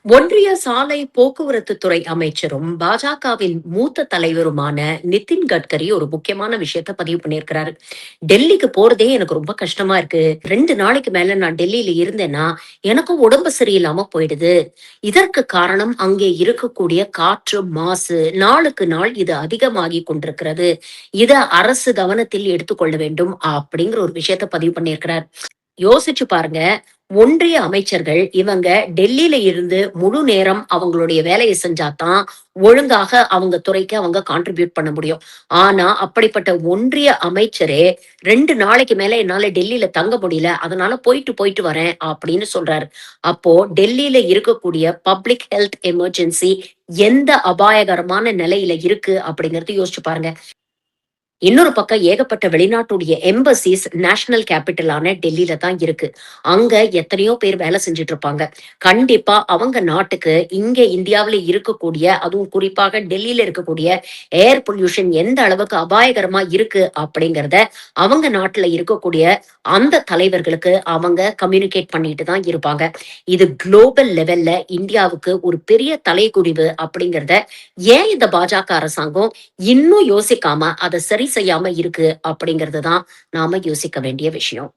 ஒன்றிய சாலை போக்குவரத்து துறை அமைச்சரும் பாஜகவின் மூத்த தலைவருமான நிதின் கட்கரி ஒரு முக்கியமான விஷயத்த பதிவு பண்ணியிருக்கிறாரு. டெல்லிக்கு போறதே எனக்கு ரொம்ப கஷ்டமா இருக்கு. 2 நாளைக்கு மேல நான் டெல்லியில இருந்தேன்னா எனக்கும் உடம்பு சரியில்லாம போயிடுது. இதற்கு காரணம் அங்கே இருக்கக்கூடிய காற்று மாசு. நாளுக்கு நாள் இது அதிகமாகி கொண்டிருக்கிறது. இத அரசு கவனத்தில் எடுத்துக்கொள்ள வேண்டும் அப்படிங்கிற ஒரு விஷயத்த பதிவு பண்ணியிருக்கிறார். யோசிச்சு பாருங்க. ஒன்றிய அமைச்சர்கள் இவங்க டெல்லியில இருந்து முழு நேரம் அவங்களுடைய வேலையை செஞ்சாதான் ஒழுங்காக அவங்க துறைக்கு அவங்க கான்ட்ரிபியூட் பண்ண முடியும். ஆனா அப்படிப்பட்ட ஒன்றிய அமைச்சரே 2 நாளைக்கு மேல என்னால டெல்லியில தங்க முடியல. அதனால போயிட்டு போயிட்டு வரேன் அப்படின்னு சொல்றாரு. அப்போ டெல்லியில இருக்கக்கூடிய பப்ளிக் ஹெல்த் எமர்ஜென்சி எந்த அபாயகரமான நிலையில இருக்கு அப்படிங்கறது யோசிச்சு பாருங்க. இன்னொரு பக்கம் ஏகப்பட்ட வெளிநாட்டுடைய எம்பசிஸ் நேஷனல் கேபிட்டலான டெல்லியில தான் இருக்கு. அங்க எத்தனையோ பேர் வேலை செஞ்சுட்டு இருப்பாங்க. கண்டிப்பா அவங்க நாட்டுக்கு இங்க இந்தியாவுல இருக்கக்கூடிய, அதுவும் குறிப்பாக டெல்லியில இருக்கக்கூடிய ஏர் பொல்யூஷன் எந்த அளவுக்கு அபாயகரமா இருக்கு அப்படிங்கிறத அவங்க நாட்டுல இருக்கக்கூடிய அந்த தலைவர்களுக்கு அவங்க கம்யூனிகேட் பண்ணிட்டு தான் இருப்பாங்க. இது குளோபல் லெவல்ல இந்தியாவுக்கு ஒரு பெரிய தலைகுனிவு அப்படிங்கிறத ஏன் இந்த பாஜக அரசாங்கம் இன்னும் யோசிக்காம அதை சரி செய்யாம இருக்கு அப்படிங்கிறது தான் நாம யோசிக்க வேண்டிய விஷயம்.